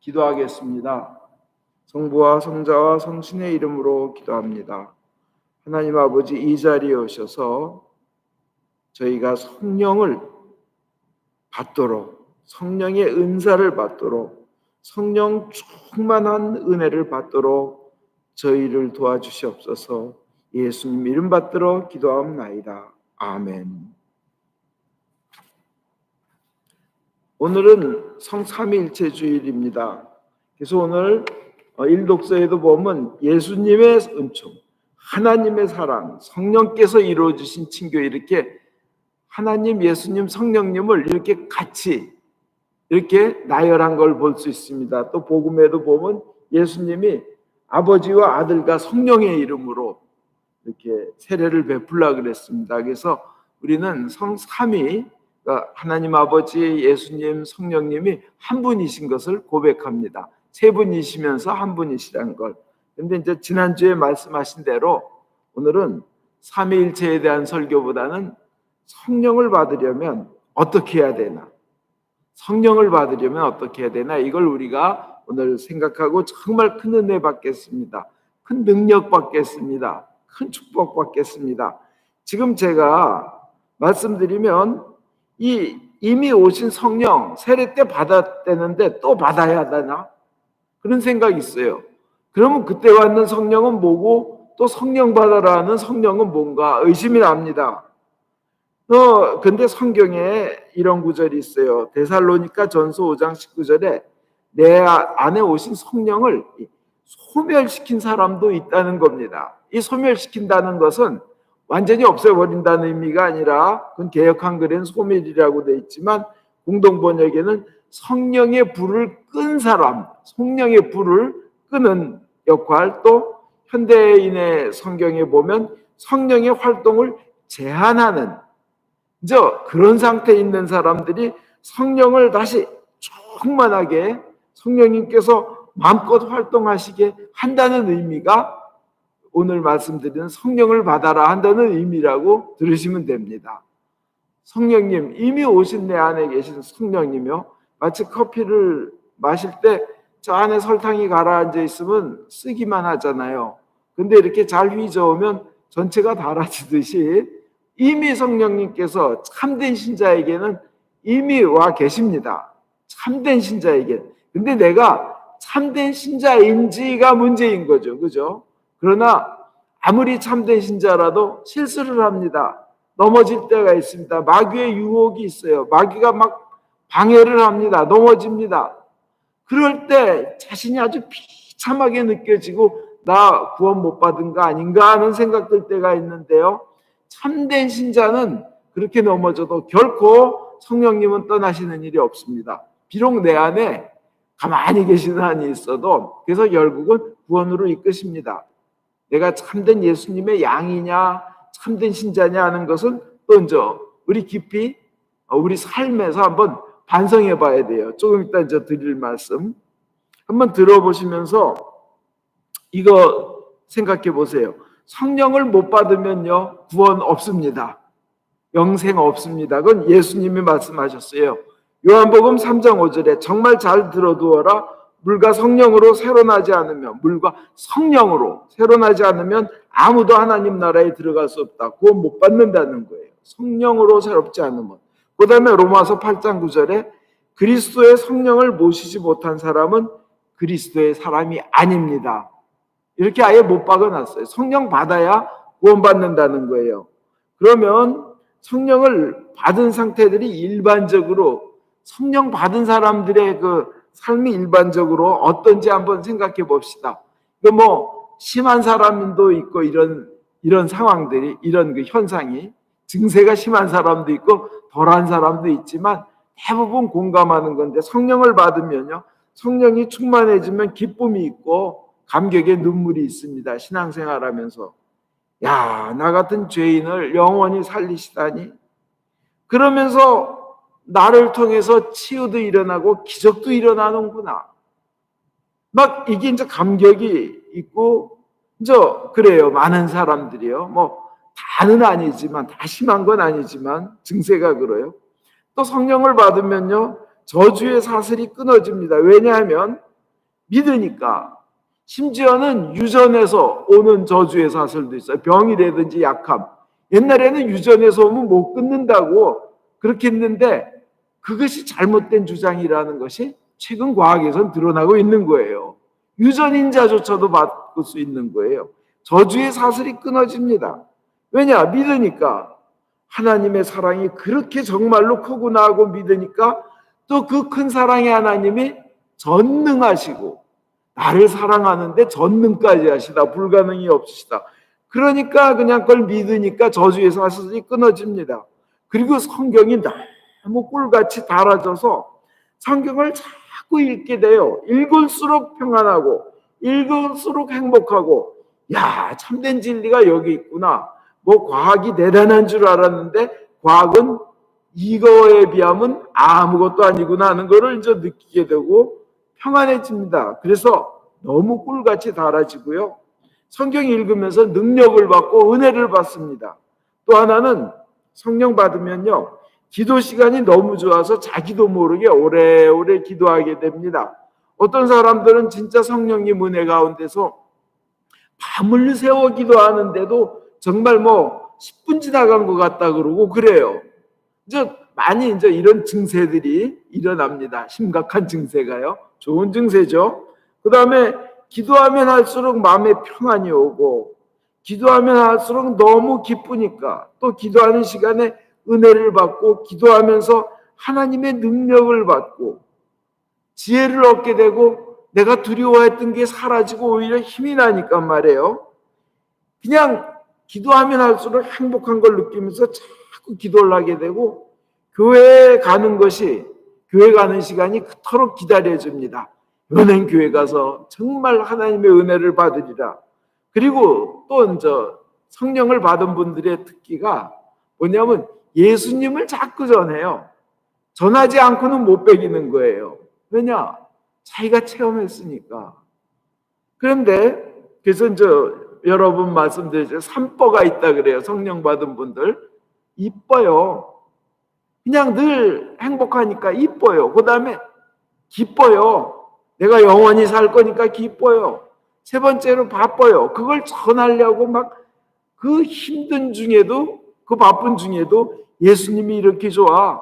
기도하겠습니다. 성부와 성자와 성신의 이름으로 기도합니다. 하나님 아버지, 이 자리에 오셔서 저희가 성령을 받도록, 성령의 은사를 받도록, 성령 충만한 은혜를 받도록 저희를 도와주시옵소서. 예수님 이름 받들어 기도하옵나이다. 아멘. 오늘은 성삼위일체 주일입니다. 그래서 오늘 일독서에도 보면 예수님의 은총, 하나님의 사랑, 성령께서 이루어주신 친교, 이렇게 하나님, 예수님, 성령님을 이렇게 같이 이렇게 나열한 걸 볼 수 있습니다. 또 복음에도 보면 예수님이 아버지와 아들과 성령의 이름으로 이렇게 세례를 베풀라 그랬습니다. 그래서 우리는 성삼위, 하나님 아버지, 예수님, 성령님이 한 분이신 것을 고백합니다. 세 분이시면서 한 분이시라는 걸. 근데 이제 지난주에 말씀하신 대로 오늘은 삼위일체에 대한 설교보다는 성령을 받으려면 어떻게 해야 되나, 성령을 받으려면 어떻게 해야 되나, 이걸 우리가 오늘 생각하고 정말 큰 은혜 받겠습니다. 큰 능력 받겠습니다. 큰 축복 받겠습니다. 지금 제가 말씀드리면 이미 오신 성령 세례 때 받았다는데 또 받아야 하나? 그런 생각이 있어요. 그러면 그때 왔는 성령은 뭐고 또 성령 받아라는 성령은 뭔가 의심이 납니다. 근데 성경에 이런 구절이 있어요. 데살로니가 전서 5장 19절에 내 안에 오신 성령을 소멸시킨 사람도 있다는 겁니다. 이 소멸시킨다는 것은 완전히 없애버린다는 의미가 아니라, 그건 개역 한글에는 소멸이라고 되어 있지만 공동번역에는 성령의 불을 끈 사람, 성령의 불을 끄는 역할, 또 현대인의 성경에 보면 성령의 활동을 제한하는 그런 상태에 있는 사람들이 성령을 다시 충만하게 성령님께서 마음껏 활동하시게 한다는 의미가 오늘 말씀드리는 성령을 받아라 한다는 의미라고 들으시면 됩니다. 성령님, 이미 오신 내 안에 계신 성령님이요, 마치 커피를 마실 때 저 안에 설탕이 가라앉아 있으면 쓰기만 하잖아요. 근데 이렇게 잘 휘저으면 전체가 달아지듯이 이미 성령님께서 참된 신자에게는 이미 와 계십니다. 참된 신자에게. 근데 내가 참된 신자인지가 문제인 거죠. 그죠? 그러나 아무리 참된 신자라도 실수를 합니다. 넘어질 때가 있습니다. 마귀의 유혹이 있어요. 마귀가 막 방해를 합니다. 넘어집니다. 그럴 때 자신이 아주 비참하게 느껴지고 나 구원 못 받은 거 아닌가 하는 생각 들 때가 있는데요. 참된 신자는 그렇게 넘어져도 결코 성령님은 떠나시는 일이 없습니다. 비록 내 안에 가만히 계시는 한이 있어도, 그래서 결국은 구원으로 이끄십니다. 내가 참된 예수님의 양이냐 참된 신자냐 하는 것은 또 우리 깊이 우리 삶에서 한번 반성해 봐야 돼요. 조금 이따 드릴 말씀 한번 들어보시면서 이거 생각해 보세요. 성령을 못 받으면요, 구원 없습니다. 영생 없습니다. 그건 예수님이 말씀하셨어요. 요한복음 3장 5절에 정말 잘 들어두어라. 물과 성령으로 새로 나지 않으면, 물과 성령으로 새로 나지 않으면 아무도 하나님 나라에 들어갈 수 없다. 구원 못 받는다는 거예요. 성령으로 새롭지 않으면. 그 다음에 로마서 8장 9절에 그리스도의 성령을 모시지 못한 사람은 그리스도의 사람이 아닙니다. 이렇게 아예 못 박아놨어요. 성령 받아야 구원 받는다는 거예요. 그러면 성령을 받은 상태들이 일반적으로, 성령 받은 사람들의 그 삶이 일반적으로 어떤지 한번 생각해 봅시다. 심한 사람도 있고 이런 상황들이, 이런 그 현상이, 증세가 심한 사람도 있고 덜한 사람도 있지만 대부분 공감하는 건데, 성령을 받으면요, 성령이 충만해지면 기쁨이 있고 감격의 눈물이 있습니다. 신앙생활하면서 야, 나 같은 죄인을 영원히 살리시다니. 그러면서 나를 통해서 치유도 일어나고 기적도 일어나는구나. 막 이게 감격이 있고, 그래요. 많은 사람들이요. 다는 아니지만, 다 심한 건 아니지만 증세가 그래요. 또 성령을 받으면요, 저주의 사슬이 끊어집니다. 왜냐하면 믿으니까. 심지어는 유전에서 오는 저주의 사슬도 있어요. 병이라든지 약함. 옛날에는 유전에서 오면 못 끊는다고 그렇게 했는데 그것이 잘못된 주장이라는 것이 최근 과학에선 드러나고 있는 거예요. 유전인자조차도 바꿀 수 있는 거예요. 저주의 사슬이 끊어집니다. 왜냐? 믿으니까. 하나님의 사랑이 그렇게 정말로 크구나 하고 믿으니까 또 그 큰 사랑의 하나님이 전능하시고 나를 사랑하는데 전능까지 하시다. 불가능이 없으시다. 그러니까 그냥 그걸 믿으니까 저주의 사슬이 끊어집니다. 그리고 성경이 너무 꿀같이 달아져서 성경을 자꾸 읽게 돼요. 읽을수록 평안하고 읽을수록 행복하고, 야, 참된 진리가 여기 있구나. 뭐 과학이 대단한 줄 알았는데 과학은 이거에 비하면 아무것도 아니구나 하는 것을 이제 느끼게 되고 평안해집니다. 그래서 너무 꿀같이 달아지고요. 성경 읽으면서 능력을 받고 은혜를 받습니다. 또 하나는 성령 받으면요, 기도 시간이 너무 좋아서 자기도 모르게 오래오래 기도하게 됩니다. 어떤 사람들은 진짜 성령님 은혜 가운데서 밤을 새워 기도하는데도 정말 뭐 10분 지나간 것 같다 그러고 그래요. 많이 이런 증세들이 일어납니다. 심각한 증세가요. 좋은 증세죠. 그 다음에 기도하면 할수록 마음에 평안이 오고, 기도하면 할수록 너무 기쁘니까 또 기도하는 시간에 은혜를 받고, 기도하면서 하나님의 능력을 받고 지혜를 얻게 되고, 내가 두려워했던 게 사라지고 오히려 힘이 나니까 말이에요. 그냥 기도하면 할수록 행복한 걸 느끼면서 자꾸 기도를 하게 되고, 교회에 가는 것이, 교회 가는 시간이 그토록 기다려집니다. 은행 교회 가서 정말 하나님의 은혜를 받으리라. 그리고 또 성령을 받은 분들의 특기가 뭐냐면 예수님을 자꾸 전해요. 전하지 않고는 못 배기는 거예요. 왜냐? 자기가 체험했으니까. 그런데 그래서 여러분 말씀드렸죠. 산보가 있다 그래요. 성령 받은 분들. 이뻐요. 그냥 늘 행복하니까 이뻐요. 그 다음에 기뻐요. 내가 영원히 살 거니까 기뻐요. 세 번째로 바빠요. 그걸 전하려고 막 그 힘든 중에도, 그 바쁜 중에도 예수님이 이렇게 좋아,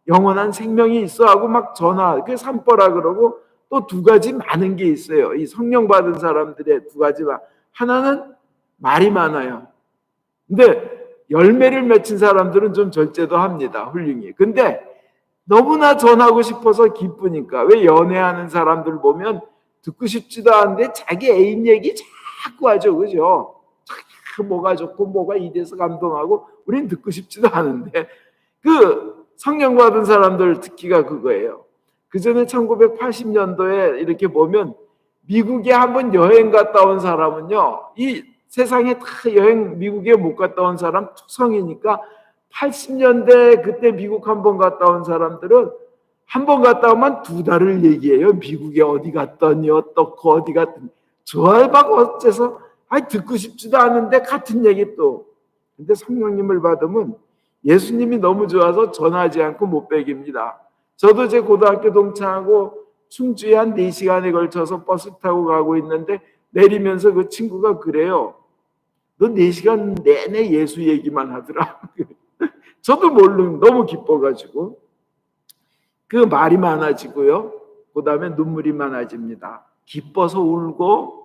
영원한 생명이 있어 하고 막 전하. 그게 산보라 그러고, 또 두 가지 많은 게 있어요. 이 성령 받은 사람들의 두 가지가, 하나는 말이 많아요. 근데 열매를 맺힌 사람들은 좀 절제도 합니다. 훌륭히. 근데 너무나 전하고 싶어서 기쁘니까. 왜 연애하는 사람들 보면 듣고 싶지도 않은데 자기 애인 얘기 자꾸 하죠. 그죠? 뭐가 좋고 뭐가 이래서 감동하고, 우린 듣고 싶지도 않은데. 그 성령 받은 사람들 특기가 그거예요. 그 전에 1980년도에 이렇게 보면 미국에 한번 여행 갔다 온 사람은요, 이 세상에 다 여행 미국에 못 갔다 온 사람 투성이니까 80년대 그때 미국 한번 갔다 온 사람들은 한 번 갔다 오면 두 달을 얘기해요. 미국에 어디 갔더니 어떻고 어디 갔더니 좋아해봐 어째서, 듣고 싶지도 않은데 같은 얘기 또. 근데 성령님을 받으면 예수님이 너무 좋아서 전하지 않고 못 배깁니다. 저도 제 고등학교 동창하고 충주에 한 4시간에 걸쳐서 버스 타고 가고 있는데 내리면서 그 친구가 그래요. 너 4시간 내내 예수 얘기만 하더라. 저도 모르는, 너무 기뻐가지고. 그 말이 많아지고요. 그 다음에 눈물이 많아집니다. 기뻐서 울고,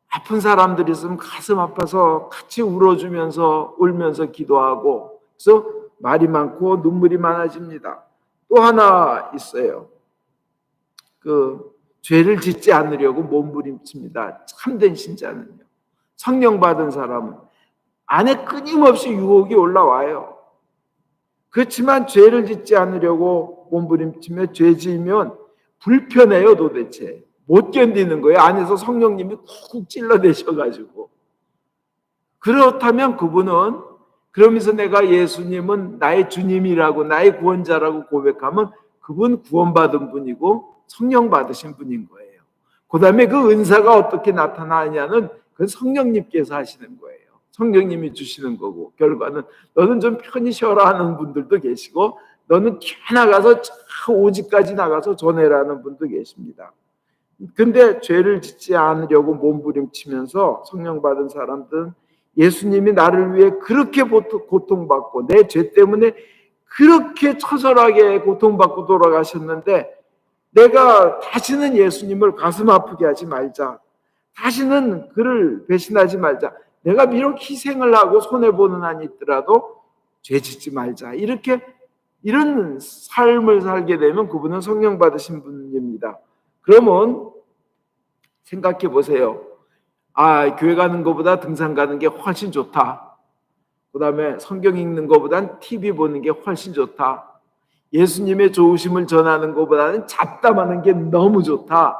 아픈 사람들이 있으면 가슴 아파서 같이 울어주면서 울면서 기도하고, 그래서 말이 많고 눈물이 많아집니다. 또 하나 있어요. 그 죄를 짓지 않으려고 몸부림칩니다. 참된 신자는요. 성령 받은 사람은 안에 끊임없이 유혹이 올라와요. 그렇지만 죄를 짓지 않으려고 몸부림치며 죄 지으면 불편해요. 도대체 못 견디는 거예요. 안에서 성령님이 쿡쿡 찔러대셔가지고. 그렇다면 그분은, 그러면서 내가 예수님은 나의 주님이라고, 나의 구원자라고 고백하면 그분 구원받은 분이고 성령 받으신 분인 거예요. 그 다음에 그 은사가 어떻게 나타나냐는 그건 성령님께서 하시는 거예요. 성령님이 주시는 거고, 결과는 너는 좀 편히 쉬어라 하는 분들도 계시고, 너는 튀어나가서 오직까지 나가서 전해라는 분도 계십니다. 근데 죄를 짓지 않으려고 몸부림치면서 성령 받은 사람들은 예수님이 나를 위해 그렇게 고통받고 내 죄 때문에 그렇게 처절하게 고통받고 돌아가셨는데 내가 다시는 예수님을 가슴 아프게 하지 말자. 다시는 그를 배신하지 말자. 내가 비록 희생을 하고 손해보는 한이 있더라도 죄 짓지 말자. 이런 삶을 살게 되면 그분은 성령 받으신 분입니다. 그러면 생각해 보세요. 교회 가는 것보다 등산 가는 게 훨씬 좋다. 그 다음에 성경 읽는 것보단 TV 보는 게 훨씬 좋다. 예수님의 좋으심을 전하는 것보다는 잡담하는 게 너무 좋다.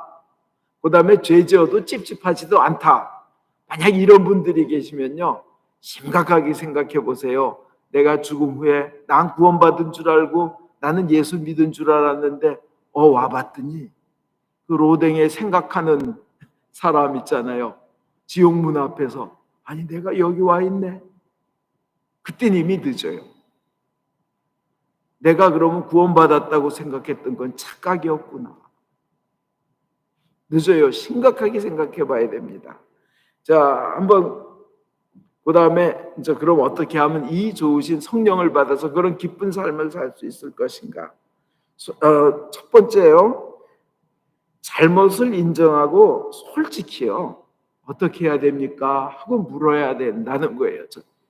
그 다음에 죄 지어도 찝찝하지도 않다. 만약 이런 분들이 계시면요, 심각하게 생각해 보세요. 내가 죽음 후에 난 구원받은 줄 알고 나는 예수 믿은 줄 알았는데 와봤더니 그 로댕에 생각하는 사람 있잖아요. 지옥 문 앞에서 아니 내가 여기 와 있네. 그땐 이미 늦어요. 내가 그러면 구원받았다고 생각했던 건 착각이었구나. 늦어요. 심각하게 생각해 봐야 됩니다. 자, 한번 그 다음에 이제 그럼 어떻게 하면 이 좋으신 성령을 받아서 그런 기쁜 삶을 살 수 있을 것인가? 첫 번째요. 잘못을 인정하고 솔직히요. 어떻게 해야 됩니까? 하고 물어야 된다는 거예요.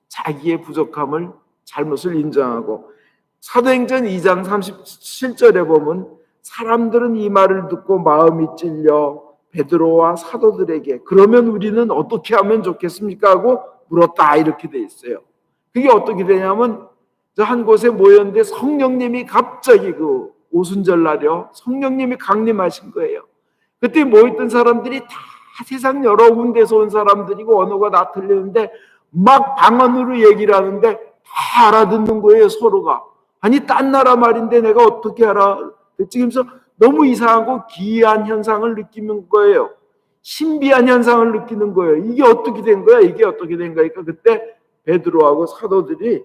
자기의 부족함을 잘못을 인정하고 사도행전 2장 37절에 보면 사람들은 이 말을 듣고 마음이 찔려 베드로와 사도들에게 그러면 우리는 어떻게 하면 좋겠습니까? 하고 물었다 이렇게 돼 있어요. 그게 어떻게 되냐면 한 곳에 모였는데 성령님이 갑자기 그 오순절 날이요. 성령님이 강림하신 거예요. 그때 모였던 사람들이 다 세상 여러 군데서 온 사람들이고 언어가 다 틀리는데 막 방언으로 얘기를 하는데 다 알아듣는 거예요, 서로가. 아니 딴 나라 말인데 내가 어떻게 알아듣지면서 너무 이상하고 기이한 현상을 느끼는 거예요. 신비한 현상을 느끼는 거예요. 이게 어떻게 된 거야? 이게 어떻게 된 거니까 그때 베드로하고 사도들이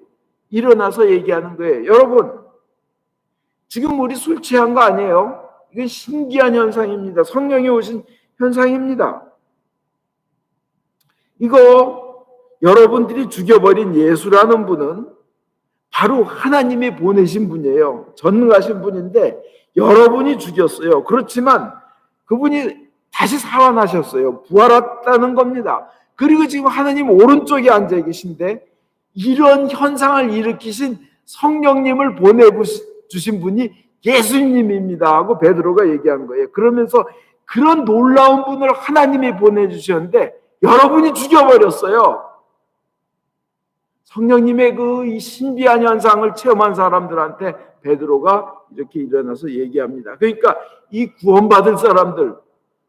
일어나서 얘기하는 거예요. 여러분, 지금 우리 술 취한 거 아니에요? 이건 신기한 현상입니다. 성령이 오신 현상입니다. 이거 여러분들이 죽여버린 예수라는 분은 바로 하나님이 보내신 분이에요. 전능하신 분인데 여러분이 죽였어요. 그렇지만 그분이 다시 살아나셨어요. 부활했다는 겁니다. 그리고 지금 하나님 오른쪽에 앉아 계신데 이런 현상을 일으키신 성령님을 보내주신 분이 예수님입니다 하고 베드로가 얘기한 거예요. 그러면서 그런 놀라운 분을 하나님이 보내주셨는데 여러분이 죽여버렸어요. 성령님의 이 신비한 현상을 체험한 사람들한테 베드로가 이렇게 일어나서 얘기합니다. 그러니까 이 구원받을 사람들,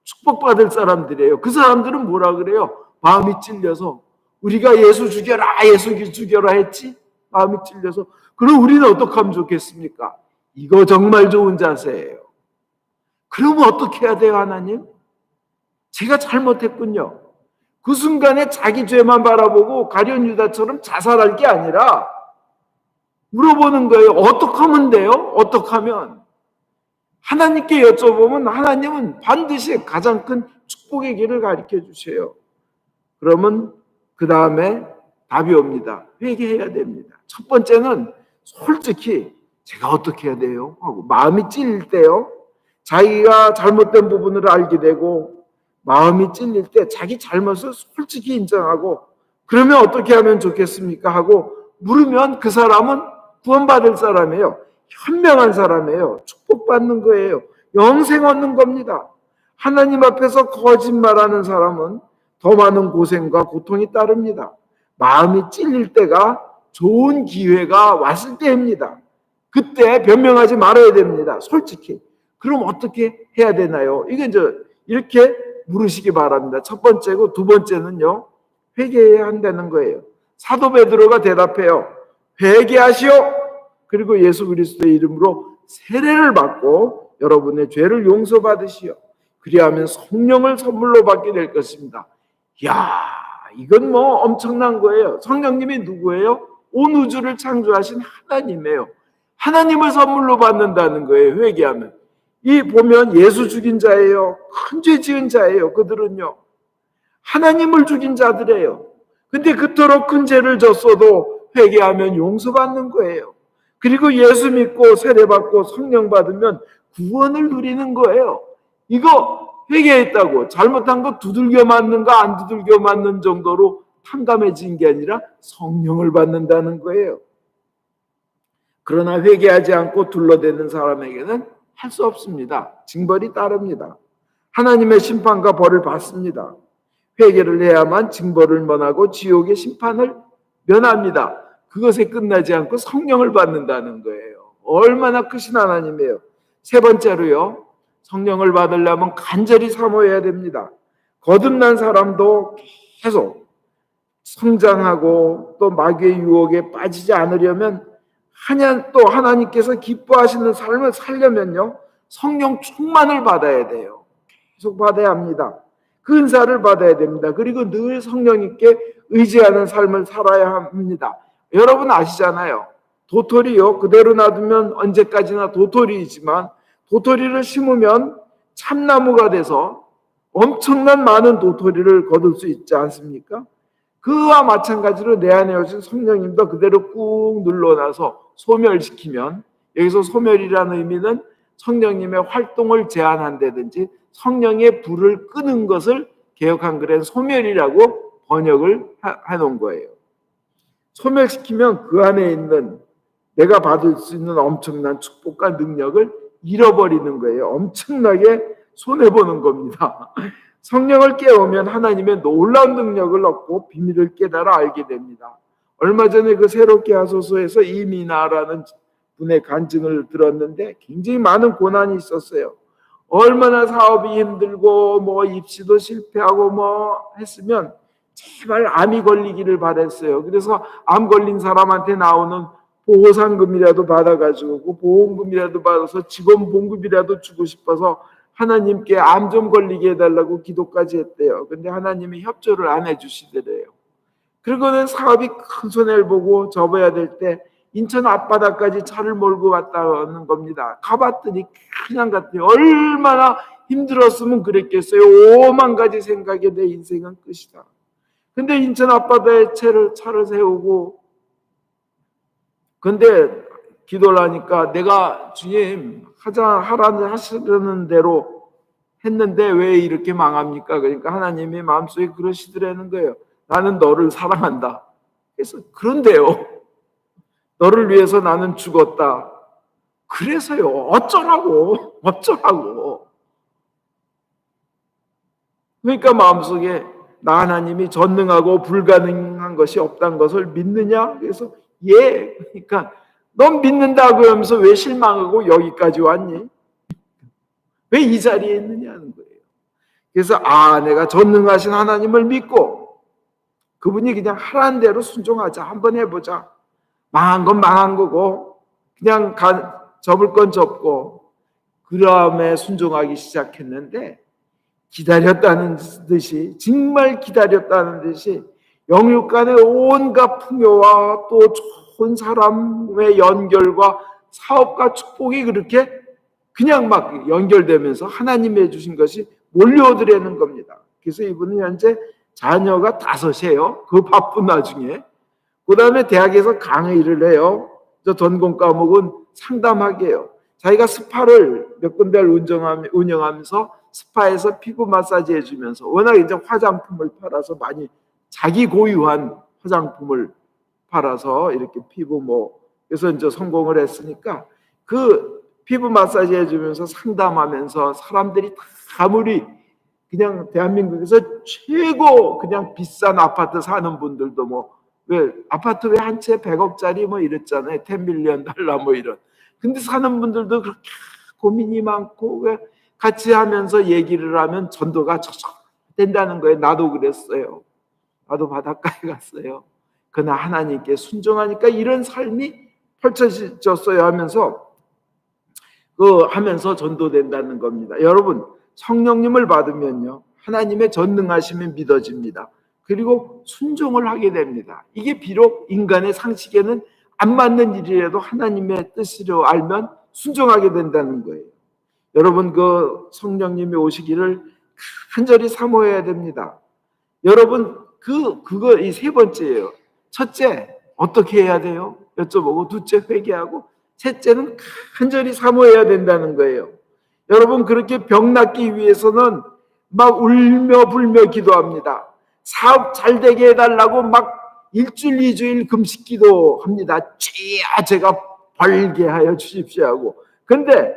축복받을 사람들이에요. 그 사람들은 뭐라 그래요? 마음이 찔려서 우리가 예수 죽여라, 예수 죽여라 했지? 마음이 찔려서 그럼 우리는 어떻게 하면 좋겠습니까? 이거 정말 좋은 자세예요. 그러면 어떻게 해야 돼요, 하나님? 제가 잘못했군요. 그 순간에 자기 죄만 바라보고 가룟 유다처럼 자살할 게 아니라 물어보는 거예요. 어떻게 하면 돼요? 어떻게 하면? 하나님께 여쭤보면 하나님은 반드시 가장 큰 축복의 길을 가르쳐 주세요. 그러면 그 다음에 답이 옵니다. 회개해야 됩니다. 첫 번째는 솔직히 제가 어떻게 해야 돼요? 하고 마음이 찔릴 때요. 자기가 잘못된 부분을 알게 되고 마음이 찔릴 때 자기 잘못을 솔직히 인정하고 그러면 어떻게 하면 좋겠습니까? 하고 물으면 그 사람은 구원받을 사람이에요. 현명한 사람이에요. 축복받는 거예요. 영생 얻는 겁니다. 하나님 앞에서 거짓말하는 사람은 더 많은 고생과 고통이 따릅니다. 마음이 찔릴 때가 좋은 기회가 왔을 때입니다. 그때 변명하지 말아야 됩니다. 솔직히. 그럼 어떻게 해야 되나요? 이게 이제 이렇게 물으시기 바랍니다. 첫 번째고 두 번째는요. 회개해야 한다는 거예요. 사도 베드로가 대답해요. 회개하시오. 그리고 예수 그리스도의 이름으로 세례를 받고 여러분의 죄를 용서받으시오. 그리하면 성령을 선물로 받게 될 것입니다. 이야, 이건 뭐 엄청난 거예요. 성령님이 누구예요? 온 우주를 창조하신 하나님이에요. 하나님을 선물로 받는다는 거예요. 회개하면. 이 보면 예수 죽인 자예요. 큰 죄 지은 자예요. 그들은요. 하나님을 죽인 자들이에요. 근데 그토록 큰 죄를 졌어도 회개하면 용서받는 거예요. 그리고 예수 믿고 세례받고 성령 받으면 구원을 누리는 거예요. 이거 회개했다고 잘못한 거 두들겨 맞는가 안 두들겨 맞는 정도로 탕감해진 게 아니라 성령을 받는다는 거예요. 그러나 회개하지 않고 둘러대는 사람에게는 할 수 없습니다. 징벌이 따릅니다. 하나님의 심판과 벌을 받습니다. 회개를 해야만 징벌을 면하고 지옥의 심판을 면합니다. 그것에 끝나지 않고 성령을 받는다는 거예요. 얼마나 크신 하나님이에요. 세 번째로요. 성령을 받으려면 간절히 사모해야 됩니다. 거듭난 사람도 계속 성장하고 또 마귀의 유혹에 빠지지 않으려면 또 하나님께서 기뻐하시는 삶을 살려면요. 성령 충만을 받아야 돼요. 계속 받아야 합니다. 그 은사를 받아야 됩니다. 그리고 늘 성령님께 의지하는 삶을 살아야 합니다. 여러분 아시잖아요. 도토리요. 그대로 놔두면 언제까지나 도토리이지만 도토리를 심으면 참나무가 돼서 엄청난 많은 도토리를 거둘 수 있지 않습니까? 그와 마찬가지로 내 안에 오신 성령님도 그대로 꾹 눌러놔서 소멸시키면, 여기서 소멸이라는 의미는 성령님의 활동을 제한한다든지 성령의 불을 끄는 것을 개역 한글엔 소멸이라고 번역을 해놓은 거예요. 소멸시키면 그 안에 있는 내가 받을 수 있는 엄청난 축복과 능력을 잃어버리는 거예요. 엄청나게 손해보는 겁니다. 성령을 깨우면 하나님의 놀라운 능력을 얻고 비밀을 깨달아 알게 됩니다. 얼마 전에 그 새롭게 하소서에서 이미나라는 분의 간증을 들었는데 굉장히 많은 고난이 있었어요. 얼마나 사업이 힘들고 뭐 입시도 실패하고 뭐 했으면 제발 암이 걸리기를 바랬어요. 그래서 암 걸린 사람한테 나오는 보호상금이라도 받아가지고 그 보험금이라도 받아서 직원 봉급이라도 주고 싶어서 하나님께 암 좀 걸리게 해달라고 기도까지 했대요. 근데 하나님이 협조를 안 해주시더래요. 그리고는 사업이 큰 손해를 보고 접어야 될 때 인천 앞바다까지 차를 몰고 갔다는 겁니다. 가봤더니 그냥 갔더니 얼마나 힘들었으면 그랬겠어요. 5만 가지 생각에 내 인생은 끝이다. 근데 인천 앞바다에 차를 세우고, 근데 기도를 하니까 내가 주님 하시려는 대로 했는데 왜 이렇게 망합니까? 그러니까 하나님이 마음속에 그러시더라는 거예요. 나는 너를 사랑한다. 그래서 그런데요. 너를 위해서 나는 죽었다. 그래서요. 어쩌라고. 그러니까 마음속에 나 하나님이 전능하고 불가능한 것이 없다는 것을 믿느냐? 그래서 예. 그러니까 넌 믿는다고 하면서 왜 실망하고 여기까지 왔니? 왜 이 자리에 있느냐는 거예요. 그래서 내가 전능하신 하나님을 믿고 그분이 그냥 하라는 대로 순종하자. 한번 해보자. 망한 건 망한 거고 그냥 접을 건 접고 그 다음에 순종하기 시작했는데 기다렸다는 듯이, 정말 기다렸다는 듯이 영육간의 온갖 풍요와 또 좋은 사람의 연결과 사업과 축복이 그렇게 그냥 막 연결되면서 하나님이 해주신 것이 몰려오더라는 겁니다. 그래서 이분은 현재 자녀가 5이에요. 그 바쁜 와중에. 그 다음에 대학에서 강의를 해요. 저 전공 과목은 상담학이에요. 자기가 스파를 몇 군데를 운영하면서 스파에서 피부 마사지 해주면서 워낙 이제 화장품을 팔아서 많이 자기 고유한 화장품을 팔아서 이렇게 피부 그래서 이제 성공을 했으니까 그 피부 마사지 해주면서 상담하면서 사람들이 다 아무리 그냥 대한민국에서 최고 그냥 비싼 아파트 사는 분들도 왜 아파트 왜 한 채 100억짜리 이랬잖아요. 10밀리언 달러 이런. 근데 사는 분들도 그렇게 고민이 많고 왜 같이 하면서 얘기를 하면 전도가 척척 된다는 거예요. 나도 그랬어요. 나도 바닷가에 갔어요. 그러나 하나님께 순종하니까 이런 삶이 펼쳐졌어요 하면서 하면서 전도된다는 겁니다. 여러분 성령님을 받으면요 하나님의 전능하심이 믿어집니다. 그리고 순종을 하게 됩니다. 이게 비록 인간의 상식에는 안 맞는 일이라도 하나님의 뜻으로 알면 순종하게 된다는 거예요. 여러분, 그 성령님이 오시기를 간절히 사모해야 됩니다. 여러분, 이 세 번째예요. 첫째, 어떻게 해야 돼요? 여쭤보고, 둘째, 회개하고, 셋째는 간절히 사모해야 된다는 거예요. 여러분, 그렇게 병 낫기 위해서는 막 울며 불며 기도합니다. 사업 잘 되게 해달라고 막 일주일, 이주일 금식 기도합니다. 주여, 제가 벌게 하여 주십시오 하고. 근데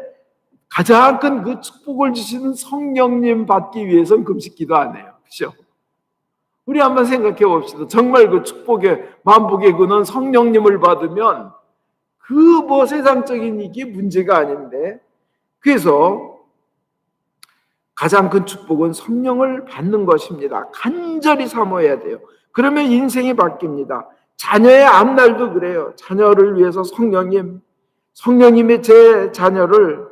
가장 큰 그 축복을 주시는 성령님 받기 위해서는 금식 기도 안 해요. 그렇죠? 우리 한번 생각해 봅시다. 정말 그 축복의 만복의 근원 성령님을 받으면 그 뭐 세상적인 이게 문제가 아닌데, 그래서 가장 큰 축복은 성령을 받는 것입니다. 간절히 사모해야 돼요. 그러면 인생이 바뀝니다. 자녀의 앞날도 그래요. 자녀를 위해서 성령님이 제 자녀를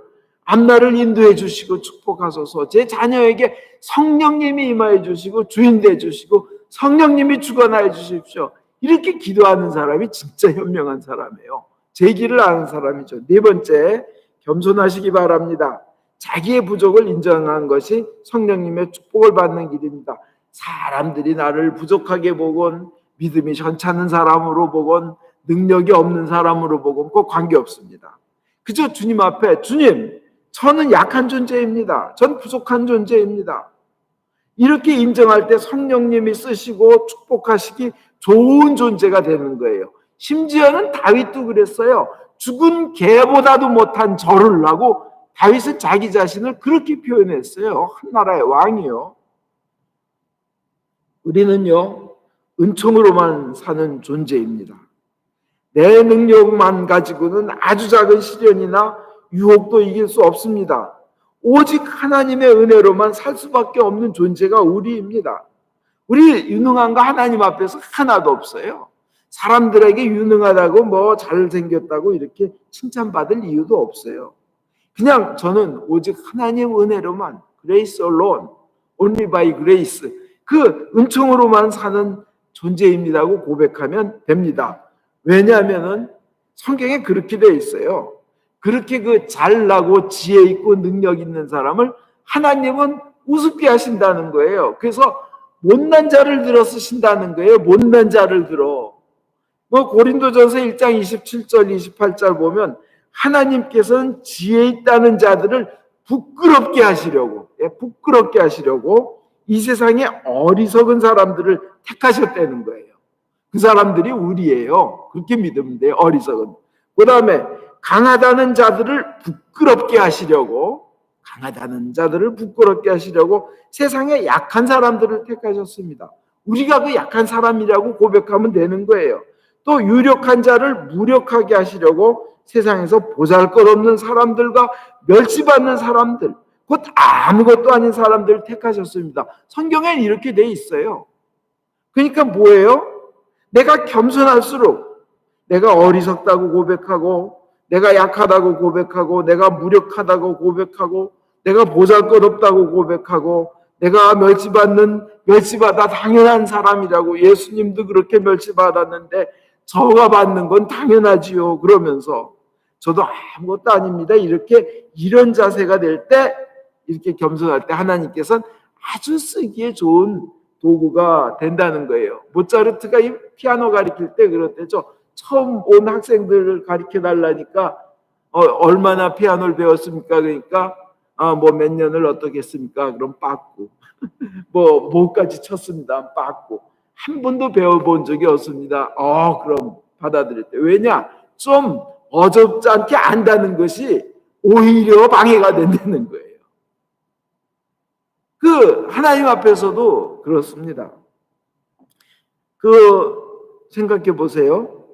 앞날을 인도해 주시고 축복하소서. 제 자녀에게 성령님이 임하여 주시고 주인 돼 주시고 성령님이 주관하여 주십시오. 이렇게 기도하는 사람이 진짜 현명한 사람이에요. 제 길을 아는 사람이죠. 네 번째, 겸손하시기 바랍니다. 자기의 부족을 인정한 것이 성령님의 축복을 받는 길입니다. 사람들이 나를 부족하게 보건 믿음이 현찮은 사람으로 보건 능력이 없는 사람으로 보건 꼭 관계없습니다. 그저 주님 앞에, 주님, 저는 약한 존재입니다. 전 부족한 존재입니다. 이렇게 인정할 때 성령님이 쓰시고 축복하시기 좋은 존재가 되는 거예요. 심지어는 다윗도 그랬어요. 죽은 개보다도 못한 저를 하고 다윗은 자기 자신을 그렇게 표현했어요. 한 나라의 왕이요. 우리는요, 은총으로만 사는 존재입니다. 내 능력만 가지고는 아주 작은 시련이나 유혹도 이길 수 없습니다. 오직 하나님의 은혜로만 살 수밖에 없는 존재가 우리입니다. 우리 유능한 거 하나님 앞에서 하나도 없어요. 사람들에게 유능하다고 뭐 잘생겼다고 이렇게 칭찬받을 이유도 없어요. 그냥 저는 오직 하나님의 은혜로만, grace alone, only by grace, 그 은총으로만 사는 존재입니다고 고백하면 됩니다. 왜냐하면은 성경에 그렇게 되어 있어요. 그렇게 그 잘나고 지혜 있고 능력 있는 사람을 하나님은 우습게 하신다는 거예요. 그래서 못난 자를 들어 쓰신다는 거예요. 못난 자를 들어. 뭐 고린도전서 1장 27절 28절 보면 하나님께서는 지혜 있다는 자들을 부끄럽게 하시려고, 부끄럽게 하시려고 이 세상에 어리석은 사람들을 택하셨다는 거예요. 그 사람들이 우리예요. 그렇게 믿으면 돼요. 어리석은. 그 다음에 강하다는 자들을 부끄럽게 하시려고, 강하다는 자들을 부끄럽게 하시려고 세상에 약한 사람들을 택하셨습니다. 우리가 그 약한 사람이라고 고백하면 되는 거예요. 또 유력한 자를 무력하게 하시려고 세상에서 보잘것없는 사람들과 멸시받는 사람들, 곧 아무것도 아닌 사람들을 택하셨습니다. 성경에는 이렇게 돼 있어요. 그러니까 뭐예요? 내가 겸손할수록, 내가 어리석다고 고백하고, 내가 약하다고 고백하고, 내가 무력하다고 고백하고, 내가 보잘것없다고 고백하고, 내가 멸시받아 당연한 사람이라고, 예수님도 그렇게 멸시받았는데 저가 받는 건 당연하지요. 그러면서 저도 아무것도 아닙니다. 이런 자세가 될 때, 이렇게 겸손할 때 하나님께서는 아주 쓰기에 좋은 도구가 된다는 거예요. 모차르트가 이 피아노 가르칠 때 그렇대죠. 처음 온 학생들을 가르쳐 달라니까 얼마나 피아노를 배웠습니까? 그러니까 뭐 몇 년을 어떻게 했습니까? 그럼 빠꾸. 뭐까지 쳤습니다. 빠꾸. 한 번도 배워본 적이 없습니다. 그럼 받아들일 때. 왜냐? 좀 어줍지 않게 안다는 것이 오히려 방해가 된다는 거예요. 그 하나님 앞에서도 그렇습니다. 생각해 보세요.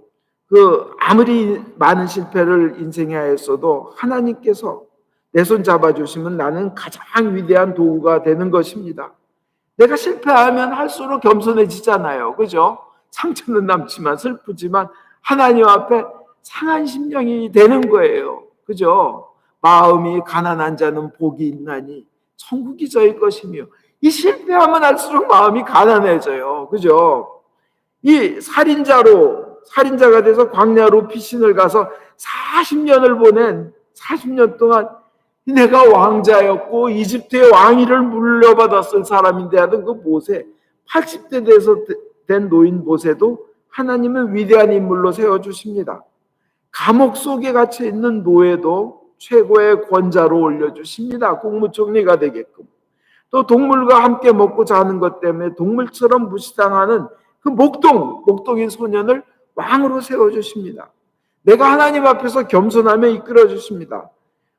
아무리 많은 실패를 인생에 하였어도 하나님께서 내 손 잡아주시면 나는 가장 위대한 도구가 되는 것입니다. 내가 실패하면 할수록 겸손해지잖아요. 그죠? 상처는 남지만 슬프지만 하나님 앞에 상한 심령이 되는 거예요. 그죠? 마음이 가난한 자는 복이 있나니 천국이 저의 것이며, 이 실패하면 할수록 마음이 가난해져요. 그죠? 이 살인자가 돼서 광야로 피신을 가서 40년 동안 내가 왕자였고 이집트의 왕위를 물려받았을 사람인데 하던 그 모세, 80대 돼서 된 노인 모세도 하나님은 위대한 인물로 세워주십니다. 감옥 속에 갇혀 있는 노예도 최고의 권자로 올려주십니다. 국무총리가 되게끔. 또 동물과 함께 먹고 자는 것 때문에 동물처럼 무시당하는 그 목동인 소년을 왕으로 세워주십니다. 내가 하나님 앞에서 겸손하며 이끌어주십니다.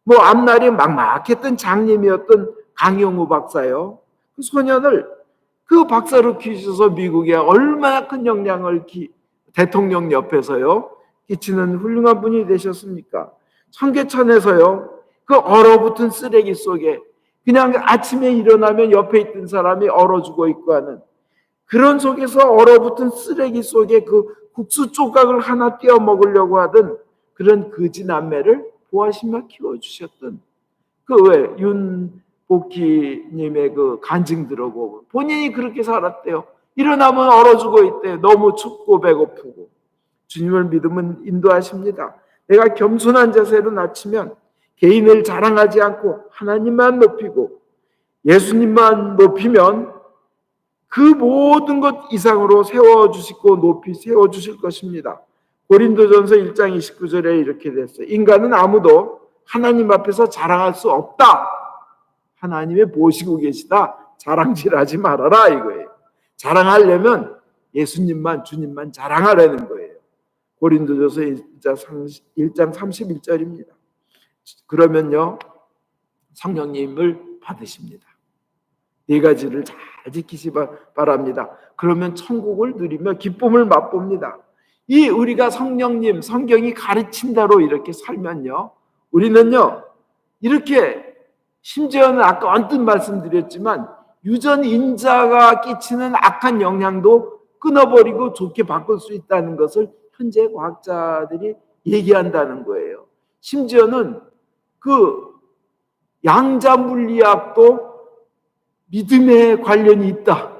뭐 앞날이 막막했던 장님이었던 강용우 박사요. 그 소년을 그 박사로 키우셔서 미국에 얼마나 큰 영향을 대통령 옆에서요 끼치는 훌륭한 분이 되셨습니까? 청계천에서요 그 얼어붙은 쓰레기 속에 그냥 아침에 일어나면 옆에 있던 사람이 얼어 죽어 있고 하는 그런 속에서 얼어붙은 쓰레기 속에 그 국수 조각을 하나 떼어 먹으려고 하던 그런 거지 남매를 보아심만 키워주셨던 그 왜 윤복희님의 그 간증 들어보고 본인이 그렇게 살았대요. 일어나면 얼어 죽어 있대. 너무 춥고 배고프고. 주님을 믿으면 인도하십니다. 내가 겸손한 자세로 낮추면 개인을 자랑하지 않고 하나님만 높이고 예수님만 높이면 그 모든 것 이상으로 세워주시고 높이 세워주실 것입니다. 고린도전서 1장 29절에 이렇게 됐어요. 인간은 아무도 하나님 앞에서 자랑할 수 없다. 하나님이 보시고 계시다. 자랑질하지 말아라 이거예요. 자랑하려면 예수님만 주님만 자랑하라는 거예요. 고린도전서 1장 31절입니다. 그러면요 성령님을 받으십니다. 네 가지를 잘 지키시 바랍니다. 그러면 천국을 누리며 기쁨을 맛봅니다. 이 우리가 성령님, 성경이 가르친다로 이렇게 살면요 우리는요 이렇게 심지어는 아까 언뜻 말씀드렸지만 유전인자가 끼치는 악한 영향도 끊어버리고 좋게 바꿀 수 있다는 것을 현재 과학자들이 얘기한다는 거예요. 심지어는 그 양자 물리학도 믿음에 관련이 있다.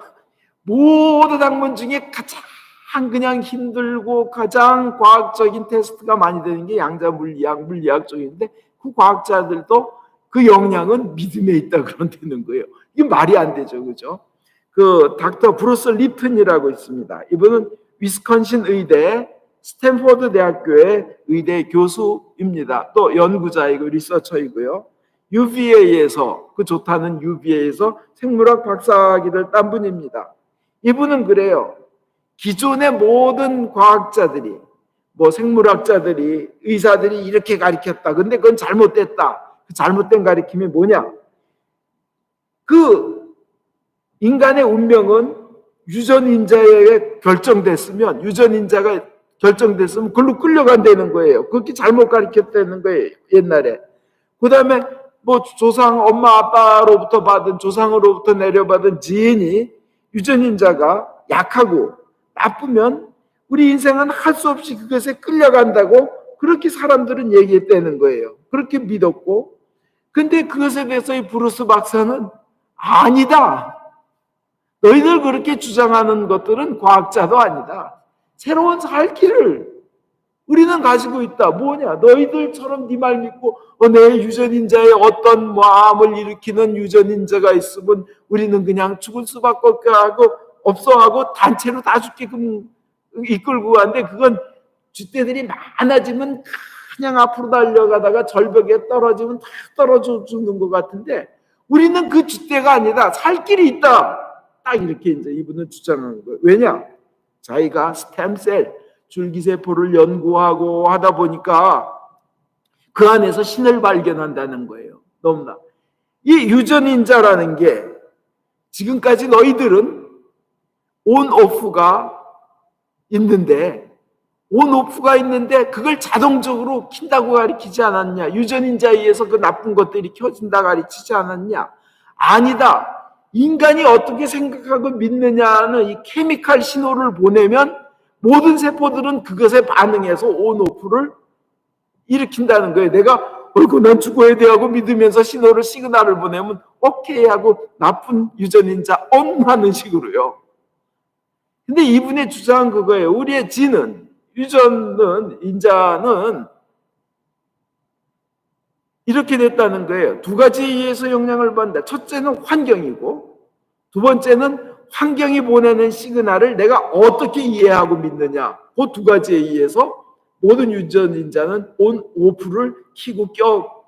모든 학문 중에 가장 그냥 힘들고 가장 과학적인 테스트가 많이 되는 게 양자 물리학 쪽인데 그 과학자들도 그 영향은 믿음에 있다 그런다는 거예요. 이게 말이 안 되죠, 그죠? 그 닥터 브루스 리튼이라고 있습니다. 이분은 위스콘신 의대 스탠포드 대학교의 의대 교수입니다. 또 연구자이고 리서처이고요. UVA에서 그 좋다는 UVA에서 생물학 박사학위를 딴 분입니다. 이분은 그래요. 기존의 모든 과학자들이 뭐 생물학자들이 의사들이 이렇게 가르쳤다. 근데 그건 잘못됐다. 그 잘못된 가르침이 뭐냐? 그 인간의 운명은 유전인자에 결정됐으면 유전인자가 결정됐으면 그걸로 끌려간다는 거예요. 그렇게 잘못 가르쳤다는 거예요. 옛날에. 그 다음에 뭐 조상 엄마 아빠로부터 받은 조상으로부터 내려받은 지인이 유전인자가 약하고 나쁘면 우리 인생은 할 수 없이 그것에 끌려간다고 그렇게 사람들은 얘기했다는 거예요. 그렇게 믿었고 근데 그것에 대해서 이 브루스 박사는 아니다. 너희들 그렇게 주장하는 것들은 과학자도 아니다. 새로운 살 길을 우리는 가지고 있다. 뭐냐? 너희들처럼 네 말 믿고 내 유전인자에 어떤 마음을 일으키는 유전인자가 있으면 우리는 그냥 죽을 수밖에 없어 하고 단체로 다 죽게끔 이끌고 가는데 그건 쥐떼들이 많아지면 그냥 앞으로 달려가다가 절벽에 떨어지면 다 떨어져 죽는 것 같은데 우리는 그 쥐떼가 아니다. 살 길이 있다. 딱 이렇게 이제 이분은 주장하는 거예요. 왜냐? 자기가 스템셀 줄기세포를 연구하고 하다 보니까 그 안에서 신을 발견한다는 거예요. 너무나. 이 유전인자라는 게 지금까지 너희들은 온오프가 있는데 그걸 자동적으로 킨다고 가르치지 않았냐? 유전인자에 의해서 그 나쁜 것들이 켜진다 가르치지 않았냐? 아니다. 인간이 어떻게 생각하고 믿느냐는 이 케미칼 신호를 보내면 모든 세포들은 그것에 반응해서 온오프를 일으킨다는 거예요. 내가 난 죽어야 돼 하고 믿으면서 신호를 시그널을 보내면 오케이 하고 나쁜 유전인자 온 하는 식으로요. 근데 이분의 주장은 그거예요. 우리의 인자는 이렇게 됐다는 거예요. 두 가지에 의해서 영향을 받는다. 첫째는 환경이고, 두 번째는 환경이 보내는 시그널을 내가 어떻게 이해하고 믿느냐. 그 두 가지에 의해서 모든 유전인자는 온 오프를 켜고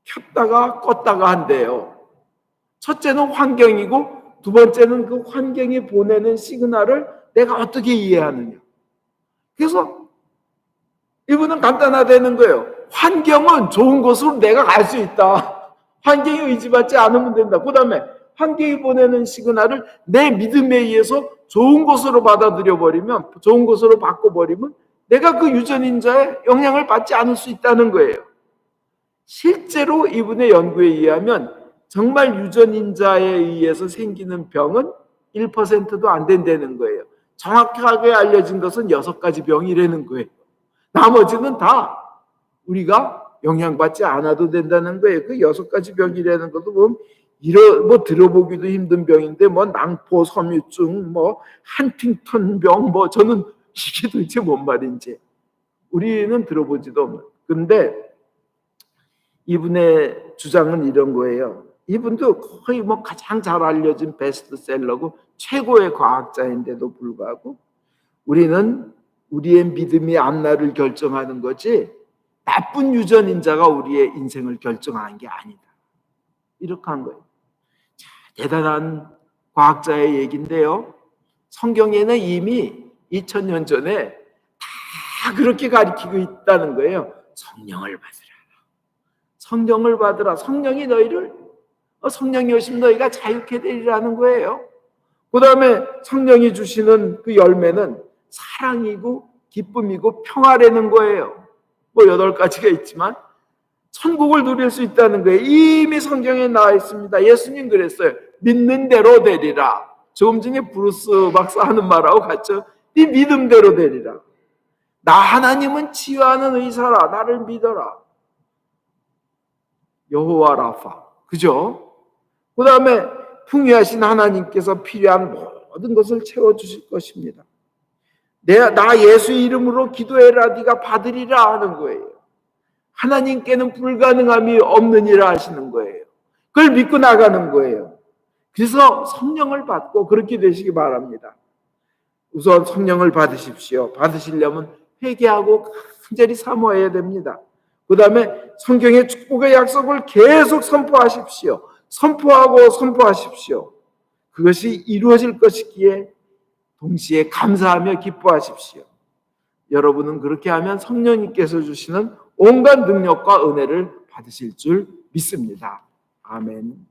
켰다가 껐다가 한대요. 첫째는 환경이고, 두 번째는 그 환경이 보내는 시그널을 내가 어떻게 이해하느냐. 그래서 이분은 간단하다는 거예요. 환경은 좋은 것으로 내가 갈 수 있다. 환경에 의지받지 않으면 된다. 그 다음에 환경이 보내는 시그널을 내 믿음에 의해서 좋은 것으로 받아들여 버리면, 좋은 것으로 바꿔버리면 내가 그 유전인자의 영향을 받지 않을 수 있다는 거예요. 실제로 이분의 연구에 의하면 정말 유전인자에 의해서 생기는 병은 1%도 안 된다는 거예요. 정확하게 알려진 것은 6가지 병이라는 거예요. 나머지는 다 우리가 영향받지 않아도 된다는 거예요. 그 6가지 병이라는 것도 보면 들어보기도 힘든 병인데, 낭포 섬유증, 한팅턴 병, 저는 이게 도대체 뭔 말인지 우리는 들어보지도 없는. 근데 이분의 주장은 이런 거예요. 이분도 거의 가장 잘 알려진 베스트셀러고 최고의 과학자인데도 불구하고 우리는 우리의 믿음이 앞날을 결정하는 거지 나쁜 유전인자가 우리의 인생을 결정하는 게 아니다. 이렇게 한 거예요. 자, 대단한 과학자의 얘기인데요. 성경에는 이미 2000년 전에 다 그렇게 가르치고 있다는 거예요. 성령을 받으라. 성령을 받으라. 성령이 성령이 오시면 너희가 자유케 되리라는 거예요. 그 다음에 성령이 주시는 그 열매는 사랑이고 기쁨이고 평화라는 거예요. 8가지가 있지만 천국을 누릴 수 있다는 거예요. 이미 성경에 나와 있습니다. 예수님 그랬어요. 믿는 대로 되리라. 조금 전에 브루스 박사 하는 말하고 같죠. 네 믿음대로 되리라. 나 하나님은 치유하는 의사라. 나를 믿어라. 여호와 라파. 그죠? 그 다음에 풍요하신 하나님께서 필요한 모든 것을 채워주실 것입니다. 나 예수 이름으로 기도해라. 네가 받으리라 하는 거예요. 하나님께는 불가능함이 없느니라 하시는 거예요. 그걸 믿고 나가는 거예요. 그래서 성령을 받고 그렇게 되시기 바랍니다. 우선 성령을 받으십시오. 받으시려면 회개하고 간절히 사모해야 됩니다. 그 다음에 성경의 축복의 약속을 계속 선포하십시오. 선포하고 선포하십시오. 그것이 이루어질 것이기에 동시에 감사하며 기뻐하십시오. 여러분은 그렇게 하면 성령님께서 주시는 온갖 능력과 은혜를 받으실 줄 믿습니다. 아멘.